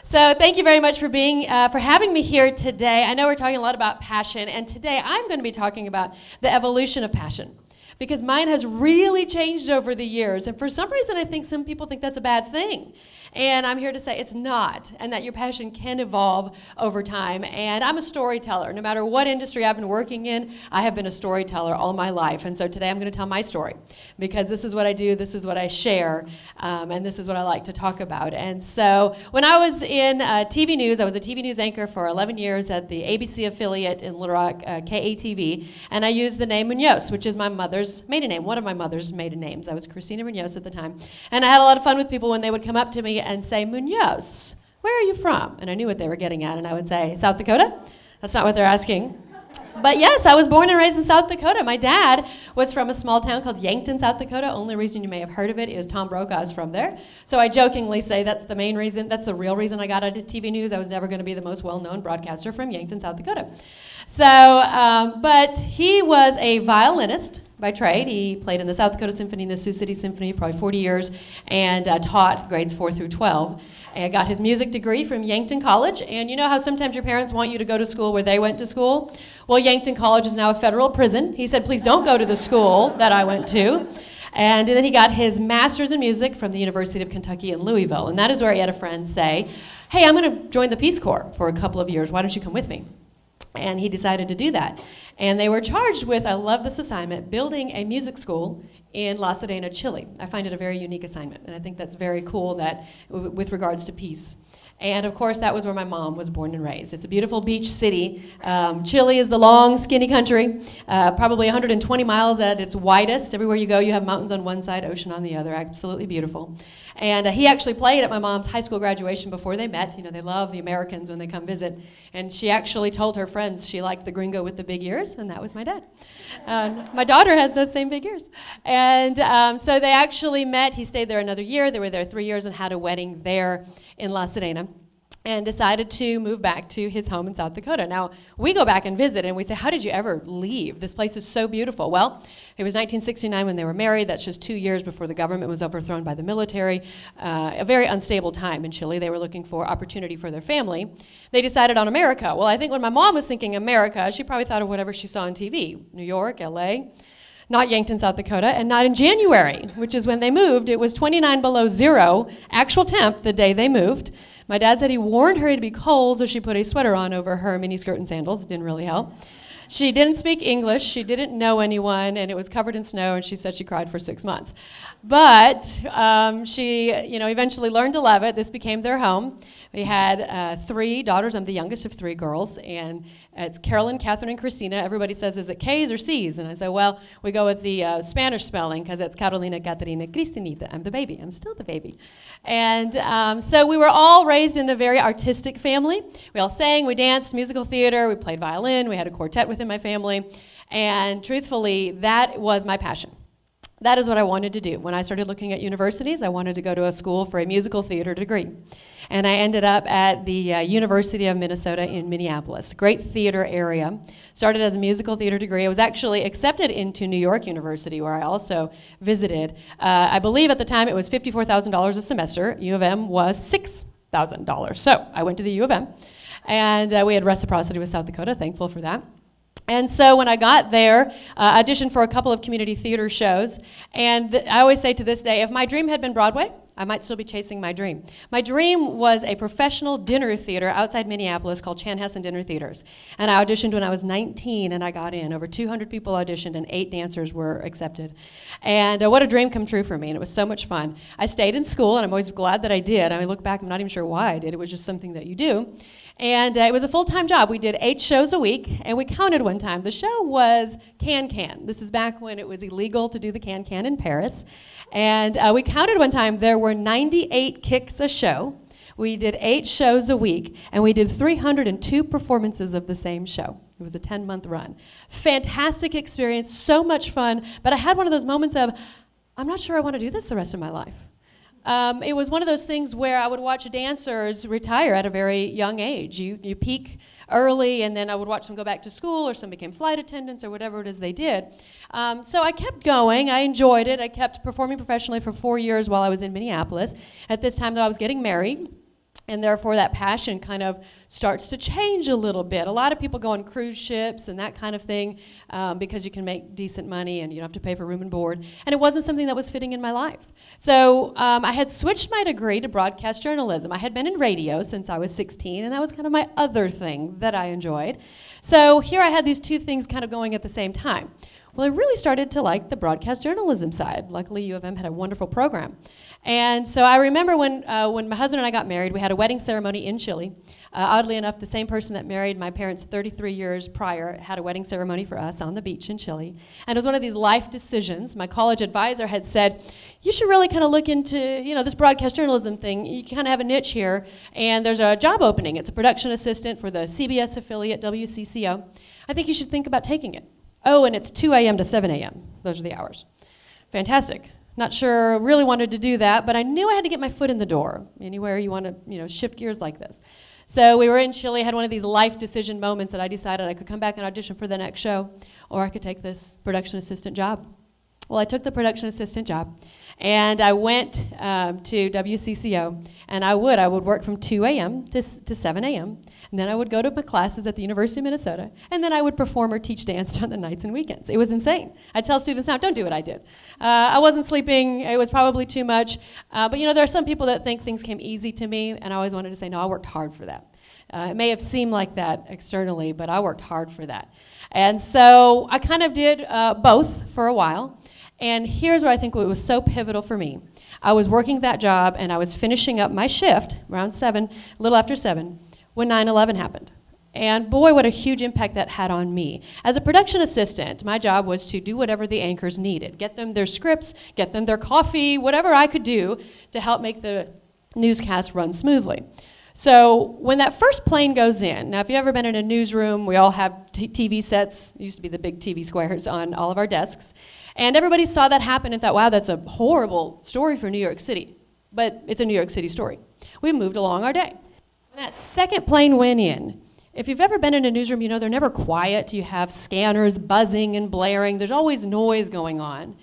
So thank you very much for having me here today. I know we're talking a lot about passion, and today I'm going to be talking about the evolution of passion, because mine has really changed over the years, and for some reason I think some people think that's a bad thing. And I'm here to say it's not, and that your passion can evolve over time. And I'm a storyteller. No matter what industry I've been working in, I have been a storyteller all my life. And so today I'm going to tell my story, because this is what I do, this is what I share, and this is what I like to talk about. And so when I was in TV news, I was a TV news anchor for 11 years at the ABC affiliate in Little Rock, KATV, and I used the name Muñoz, which is my mother's maiden name, one of my mother's maiden names. I was Christina Muñoz at the time. And I had a lot of fun with people when they would come up to me and say, Muñoz, where are you from? And I knew what they were getting at, and I would say, South Dakota? That's not what they're asking. But yes, I was born and raised in South Dakota. My dad was from a small town called Yankton, South Dakota. Only reason you may have heard of it is Tom Brokaw is from there. So I jokingly say that's the main reason, that's the real reason I got into TV news. I was never going to be the most well-known broadcaster from Yankton, South Dakota. So, but he was a violinist by trade. He played in the South Dakota Symphony and the Sioux City Symphony for probably 40 years and taught grades 4 through 12. And got his music degree from Yankton College. And you know how sometimes your parents want you to go to school where they went to school? Well, Yankton College is now a federal prison. He said, please don't go to the school that I went to. And then he got his master's in music from the University of Kentucky in Louisville. And that is where he had a friend say, hey, I'm going to join the Peace Corps for a couple of years. Why don't you come with me? And he decided to do that. And they were charged with, I love this assignment, building a music school in La Sedena, Chile. I find it a very unique assignment, and I think that's very cool that with regards to peace. And of course, that was where my mom was born and raised. It's a beautiful beach city. Chile is the long, skinny country, probably 120 miles at its widest. Everywhere you go, you have mountains on one side, ocean on the other. Absolutely beautiful. And he actually played at my mom's high school graduation before they met. You know, they love the Americans when they come visit. And she actually told her friends she liked the gringo with the big ears, and that was my dad. My daughter has those same big ears. And so they actually met. He stayed there another year. They were there 3 years and had a wedding there in La Sedena, and decided to move back to his home in South Dakota. Now, we go back and visit, and we say, how did you ever leave? This place is so beautiful. Well, it was 1969 when they were married. That's just 2 years before the government was overthrown by the military. A very unstable time in Chile. They were looking for opportunity for their family. They decided on America. Well, I think when my mom was thinking America, she probably thought of whatever she saw on TV. New York, LA. Not Yankton, South Dakota, and not in January, which is when they moved. It was 29 below zero, actual temp, the day they moved. My dad said he warned her it'd be cold, so she put a sweater on over her miniskirt and sandals. It didn't really help. She didn't speak English. She didn't know anyone, and it was covered in snow, and she said she cried for 6 months. But she, eventually learned to love it. This became their home. We had 3 daughters. I'm the youngest of 3 girls, and it's Carolyn, Catherine, and Christina. Everybody says, is it K's or C's? And I say, well, we go with the Spanish spelling, because it's Carolina, Caterina, Cristinita. I'm the baby. I'm still the baby. And so we were all raised in a very artistic family. We all sang, we danced, musical theater, we played violin, we had a quartet within my family. And truthfully, that was my passion. That is what I wanted to do. When I started looking at universities, I wanted to go to a school for a musical theater degree. And I ended up at the University of Minnesota in Minneapolis. Great theater area. Started as a musical theater degree. I was actually accepted into New York University, where I also visited. I believe at the time it was $54,000 a semester. U of M was $6,000. So I went to the U of M. And we had reciprocity with South Dakota, thankful for that. And so when I got there, auditioned for a couple of community theater shows. And I always say to this day, if my dream had been Broadway, I might still be chasing my dream. My dream was a professional dinner theater outside Minneapolis called Chanhassen Dinner Theaters. And I auditioned when I was 19, and I got in. Over 200 people auditioned, and 8 dancers were accepted. And what a dream come true for me, and it was so much fun. I stayed in school, and I'm always glad that I did. I look back, I'm not even sure why I did. It was just something that you do. And it was a full-time job. We did 8 shows a week, and we counted one time. The show was Can-Can. This is back when it was illegal to do the Can-Can in Paris. And we counted one time. There were 98 kicks a show. We did 8 shows a week, and we did 302 performances of the same show. It was a 10-month run. Fantastic experience, so much fun, but I had one of those moments of, I'm not sure I want to do this the rest of my life. it was one of those things where I would watch dancers retire at a very young age. You peak early, and then I would watch them go back to school, or some became flight attendants, or whatever it is they did. So I kept going. I enjoyed it. I kept performing professionally for 4 years while I was in Minneapolis. At this time, though, I was getting married, and therefore that passion kind of starts to change a little bit. A lot of people go on cruise ships and that kind of thing because you can make decent money and you don't have to pay for room and board. And it wasn't something that was fitting in my life. So I had switched my degree to broadcast journalism. I had been in radio since I was 16, and that was kind of my other thing that I enjoyed. So here I had these two things kind of going at the same time. Well, I really started to like the broadcast journalism side. Luckily, U of M had a wonderful program. And so I remember when my husband and I got married, we had a wedding ceremony in Chile. Oddly enough, the same person that married my parents 33 years prior had a wedding ceremony for us on the beach in Chile. And it was one of these life decisions. My college advisor had said, you should really kind of look into, this broadcast journalism thing. You kind of have a niche here, and there's a job opening. It's a production assistant for the CBS affiliate, WCCO. I think you should think about taking it. Oh, and it's 2 a.m. to 7 a.m. Those are the hours. Fantastic. Not sure really wanted to do that, but I knew I had to get my foot in the door. Anywhere you want to, shift gears like this. So we were in Chile, had one of these life decision moments that I decided I could come back and audition for the next show, or I could take this production assistant job. Well, I took the production assistant job, and I went to WCCO, and I would work from 2 a.m. to 7 a.m., and then I would go to my classes at the University of Minnesota, and then I would perform or teach dance on the nights and weekends. It was insane. I tell students now, don't do what I did. I wasn't sleeping. It was probably too much. But there are some people that think things came easy to me, and I always wanted to say, no, I worked hard for that. It may have seemed like that externally, but I worked hard for that. And so I kind of did both for a while. And here's where I think it was so pivotal for me. I was working that job, and I was finishing up my shift around 7, a little after 7, when 9/11 happened. And boy, what a huge impact that had on me. As a production assistant, my job was to do whatever the anchors needed. Get them their scripts, get them their coffee, whatever I could do to help make the newscast run smoothly. So when that first plane goes in, now if you've ever been in a newsroom, we all have TV sets, it used to be the big TV squares on all of our desks, and everybody saw that happen and thought, wow, that's a horrible story for New York City. But it's a New York City story. We moved along our day. When that second plane went in, if you've ever been in a newsroom, they're never quiet. You have scanners buzzing and blaring. There's always noise going on.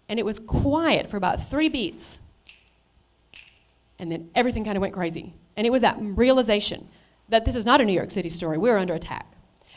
And it was quiet for about 3 beats. And then everything kind of went crazy. And it was that realization that this is not a New York City story. We're under attack.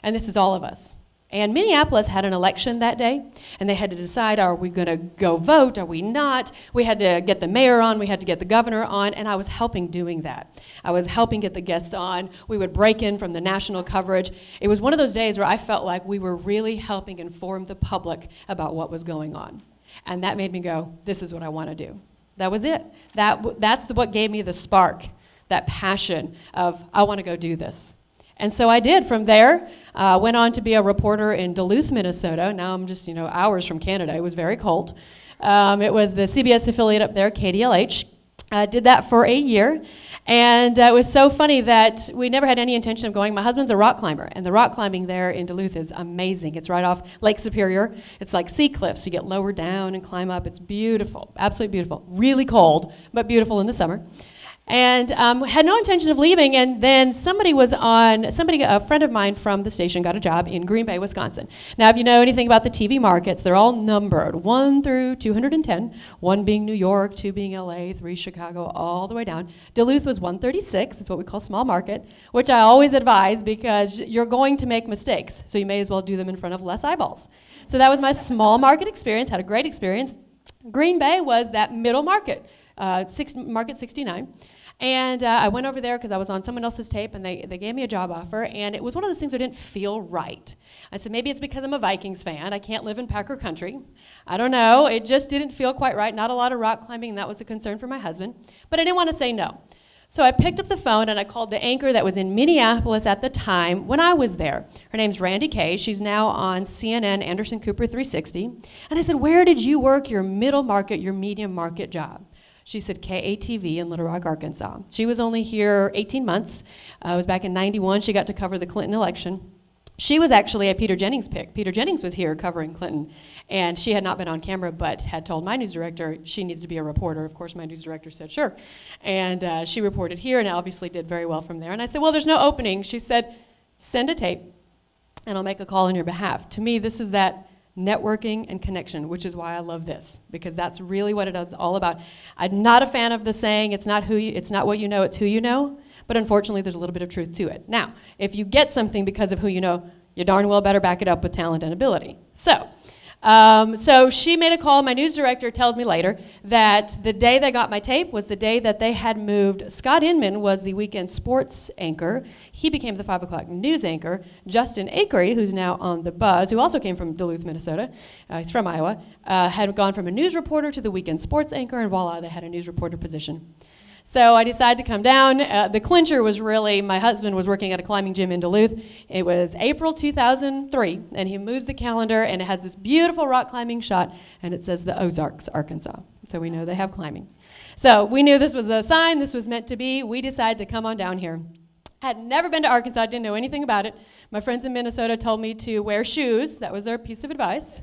And this is all of us. And Minneapolis had an election that day, and they had to decide, are we going to go vote? Are we not? We had to get the mayor on. We had to get the governor on, and I was helping doing that. I was helping get the guests on. We would break in from the national coverage. It was one of those days where I felt like we were really helping inform the public about what was going on. And that made me go, this is what I want to do. That was it. That's what gave me the spark, that passion of, I want to go do this. And so I did. From there, went on to be a reporter in Duluth, Minnesota. Now I'm just, hours from Canada. It was very cold. It was the CBS affiliate up there, KDLH. Did that for a year. And it was so funny that we never had any intention of going. My husband's a rock climber, and the rock climbing there in Duluth is amazing. It's right off Lake Superior. It's like sea cliffs. You get lower down and climb up. It's beautiful, absolutely beautiful. Really cold, but beautiful in the summer. And had no intention of leaving, and then a friend of mine from the station got a job in Green Bay, Wisconsin. Now, if you know anything about the TV markets, they're all numbered, 1 through 210, 1 being New York, 2 being LA, 3 Chicago, all the way down. Duluth was 136, it's what we call small market, which I always advise because you're going to make mistakes, so you may as well do them in front of less eyeballs. So that was my small market experience, had a great experience. Green Bay was that middle market, Market 69. And I went over there because I was on someone else's tape, and they gave me a job offer, and it was one of those things that didn't feel right. I said, maybe it's because I'm a Vikings fan. I can't live in Packer country. I don't know. It just didn't feel quite right. Not a lot of rock climbing, and that was a concern for my husband. But I didn't want to say no. So I picked up the phone, and I called the anchor that was in Minneapolis at the time when I was there. Her name's Randy Kay. She's now on CNN, Anderson Cooper 360. And I said, where did you work your middle market, your medium market job? She said KATV in Little Rock, Arkansas. She was only here 18 months. It was back in 91. She got to cover the Clinton election. She was actually a Peter Jennings pick. Peter Jennings was here covering Clinton, and she had not been on camera, but had told my news director she needs to be a reporter. Of course, my news director said, sure. And she reported here, and obviously did very well from there. And I said, well, there's no opening. She said, send a tape, and I'll make a call on your behalf. To me, this is that networking and connection, which is why I love this, because that's really what it is all about. I'm not a fan of the saying, it's not what you know, it's who you know. But unfortunately, there's a little bit of truth to it. Now, if you get something because of who you know, you darn well better back it up with talent and ability. So she made a call. My news director tells me later that the day they got my tape was the day that they had moved. Scott Inman was the weekend sports anchor. He became the 5 o'clock news anchor. Justin Akery, who's now on The Buzz, who also came from Duluth, Minnesota, he's from Iowa, had gone from a news reporter to the weekend sports anchor, and voila, they had a news reporter position. So I decided to come down. The clincher was really, my husband was working at a climbing gym in Duluth. It was April 2003, and he moves the calendar, and it has this beautiful rock climbing shot, and it says the Ozarks, Arkansas. So we know they have climbing. So we knew this was a sign, this was meant to be. We decided to come on down here. Had never been to Arkansas, didn't know anything about it. My friends in Minnesota told me to wear shoes. That was their piece of advice.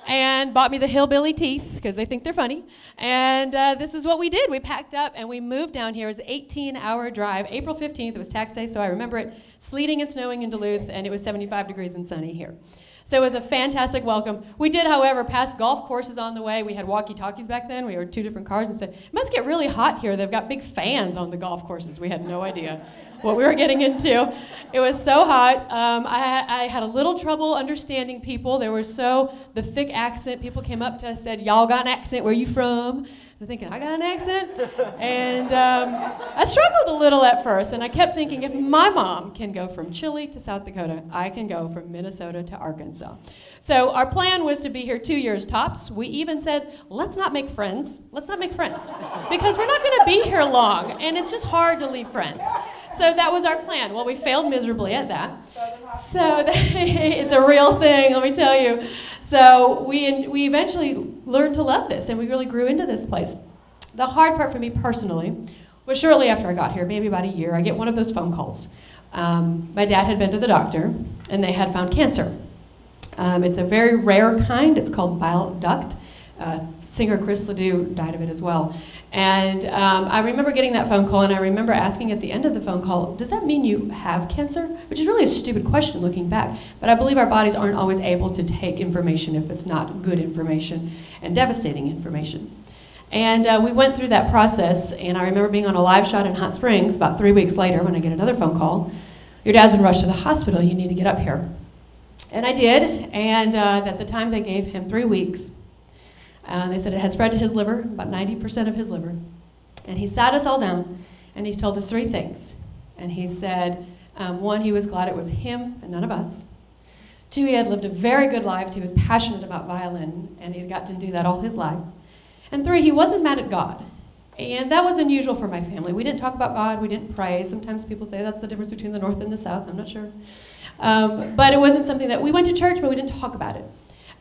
And bought me the hillbilly teeth because they think they're funny. And this is what we did. We packed up and we moved down here. It was an 18-hour drive. April 15th, it was tax day, so I remember it sleeting and snowing in Duluth, and it was 75 degrees and sunny here. So it was a fantastic welcome. We did, however, pass golf courses on the way. We had walkie-talkies back then. We were 2 different cars and said, it must get really hot here. They've got big fans on the golf courses. We had no idea what we were getting into. It was so hot. I had a little trouble understanding people. The thick accent, people came up to us, said, y'all got an accent, where you from? I'm thinking, I got an accent? And I struggled a little at first, and I kept thinking, if my mom can go from Chile to South Dakota, I can go from Minnesota to Arkansas. So our plan was to be here 2 years tops. We even said, let's not make friends. Let's not make friends, because we're not gonna be here long, and it's just hard to leave friends. So that was our plan. Well, we failed miserably at that. So it's a real thing, let me tell you. So we eventually learned to love this, and we really grew into this place. The hard part for me personally was shortly after I got here, maybe about a year, I get one of those phone calls. My dad had been to the doctor, and they had found cancer. It's a very rare kind. It's called bile duct. Singer Chris Ledoux died of it as well. And I remember getting that phone call, and I remember asking at the end of the phone call, does that mean you have cancer? Which is really a stupid question looking back, but I believe our bodies aren't always able to take information if it's not good information and devastating information. And we went through that process, and I remember being on a live shot in Hot Springs about 3 weeks later when I get another phone call. Your dad's been rushed to the hospital, you need to get up here. And I did, and at the time they gave him 3 weeks. They said it had spread to his liver, about 90% of his liver. And he sat us all down, and he told us 3 things. And he said, 1, he was glad it was him and none of us. 2, he had lived a very good life. He was passionate about violin, and he had got to do that all his life. And 3, he wasn't mad at God. And that was unusual for my family. We didn't talk about God, we didn't pray. Sometimes people say that's the difference between the North and the South, I'm not sure. But it wasn't something that, we went to church, but we didn't talk about it.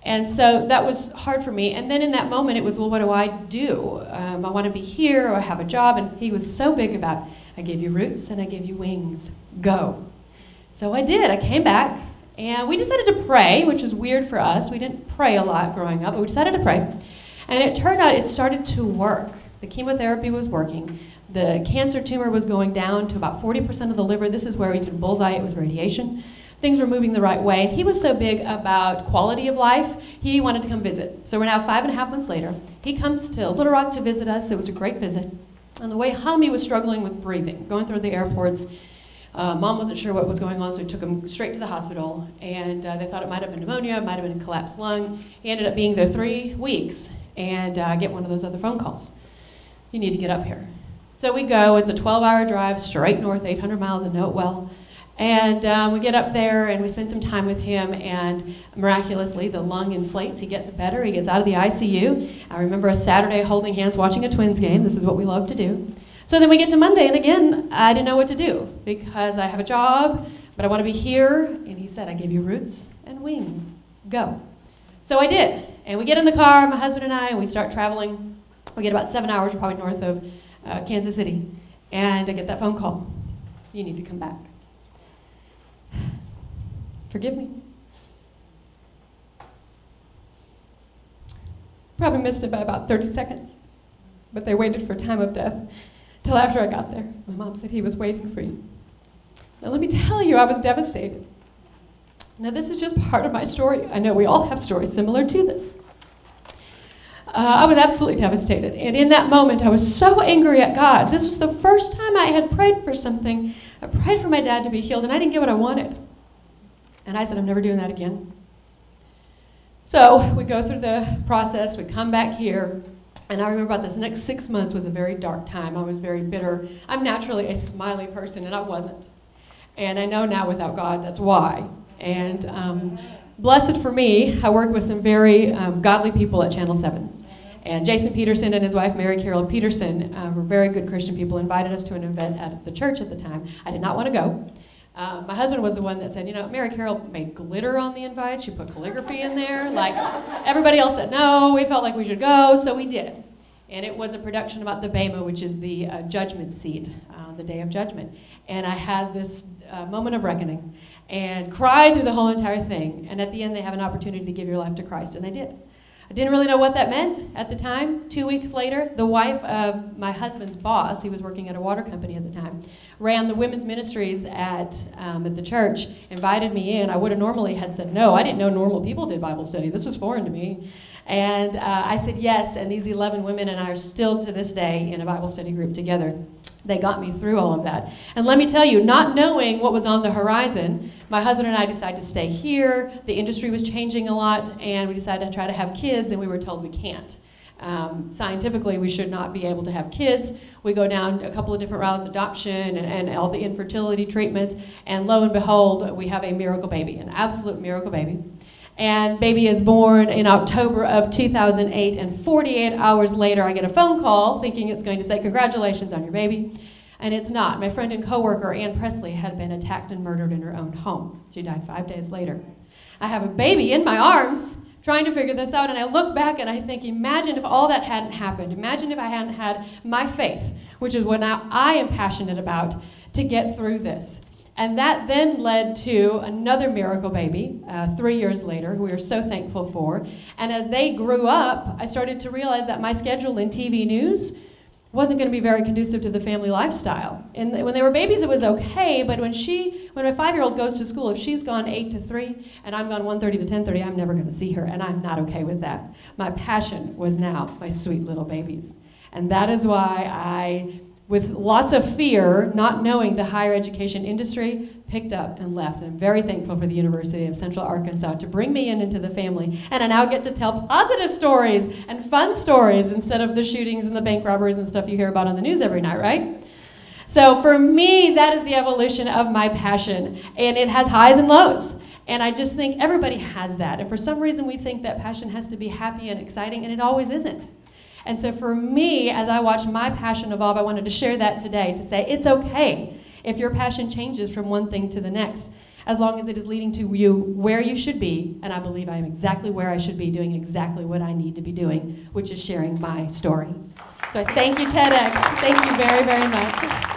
And so that was hard for me. And then in that moment, it was, well, what do I do? I want to be here, or I have a job. And he was so big about, I gave you roots and I gave you wings. Go. So I did. I came back, and we decided to pray, which is weird for us. We didn't pray a lot growing up, but we decided to pray. And it turned out it started to work. The chemotherapy was working. The cancer tumor was going down to about 40% of the liver. This is where we can bullseye it with radiation. Things were moving the right way, and he was so big about quality of life, he wanted to come visit. So we're now 5.5 months later. He comes to Little Rock to visit us. It was a great visit. On the way home, he was struggling with breathing, going through the airports. Mom wasn't sure what was going on, so he took him straight to the hospital, and they thought it might have been pneumonia, it might have been a collapsed lung. He ended up being there 3 weeks, and I get one of those other phone calls. You need to get up here. So we go. It's a 12-hour drive straight north, 800 miles, and know it well. And we get up there, and we spend some time with him, and miraculously, the lung inflates. He gets better. He gets out of the ICU. I remember a Saturday holding hands watching a Twins game. This is what we love to do. So then we get to Monday, and again, I didn't know what to do, because I have a job, but I want to be here. And he said, I gave you roots and wings. Go. So I did. And we get in the car, my husband and I, and we start traveling. We get about 7 hours, probably north of Kansas City. And I get that phone call. You need to come back. Forgive me. Probably missed it by about 30 seconds, but they waited for time of death till after I got there. My mom said, he was waiting for you. Now let me tell you, I was devastated. Now this is just part of my story. I know we all have stories similar to this. I was absolutely devastated, and in that moment I was so angry at God. This was the first time I had prayed for something. I prayed for my dad to be healed, and I didn't get what I wanted. And I said, I'm never doing that again. So we go through the process, we come back here, and I remember about this next 6 months was a very dark time. I was very bitter. I'm naturally a smiley person, and I wasn't. And I know now without God, that's why. And blessed for me, I work with some very godly people at Channel 7. And Jason Peterson and his wife, Mary Carol Peterson, were very good Christian people, invited us to an event at the church at the time. I did not want to go. My husband was the one that said, you know, Mary Carol made glitter on the invite. She put calligraphy in there. Like, everybody else said no. We felt like we should go, so we did. And it was a production about the Bema, which is the judgment seat, the day of judgment. And I had this moment of reckoning and cried through the whole entire thing. And at the end, they have an opportunity to give your life to Christ, and I did. I didn't really know what that meant at the time. 2 weeks later, the wife of my husband's boss, he was working at a water company at the time, ran the women's ministries at the church, invited me in. I would have normally had said no. I didn't know normal people did Bible study. This was foreign to me. And I said yes, and these 11 women and I are still to this day in a Bible study group together. They got me through all of that. And let me tell you, not knowing what was on the horizon, my husband and I decided to stay here. The industry was changing a lot, and we decided to try to have kids, and we were told we can't. Scientifically, we should not be able to have kids. We go down a couple of different routes, adoption and all the infertility treatments, and lo and behold, we have a miracle baby, an absolute miracle baby. And baby is born in October of 2008, and 48 hours later, I get a phone call thinking it's going to say, congratulations on your baby. And it's not. My friend and coworker, Ann Presley, had been attacked and murdered in her own home. She died 5 days later. I have a baby in my arms trying to figure this out, and I look back and I think, imagine if all that hadn't happened. Imagine if I hadn't had my faith, which is what now I am passionate about, to get through this. And that then led to another miracle baby 3 years later, who we are so thankful for. And as they grew up, I started to realize that my schedule in TV news wasn't going to be very conducive to the family lifestyle. And when they were babies, it was okay, but when my 5-year-old goes to school, if she's gone 8 to 3 and I'm gone 1:30 to 10:30, I'm never going to see her, and I'm not okay with that. My passion was now my sweet little babies. And that is why I, with lots of fear, not knowing the higher education industry, picked up and left. And I'm very thankful for the University of Central Arkansas to bring me into the family. And I now get to tell positive stories and fun stories instead of the shootings and the bank robberies and stuff you hear about on the news every night, right? So for me, that is the evolution of my passion. And it has highs and lows. And I just think everybody has that. And for some reason, we think that passion has to be happy and exciting, and it always isn't. And so for me, as I watch my passion evolve, I wanted to share that today to say it's okay if your passion changes from one thing to the next, as long as it is leading to you where you should be. And I believe I am exactly where I should be, doing exactly what I need to be doing, which is sharing my story. So I thank you, TEDx. Thank you very, very much.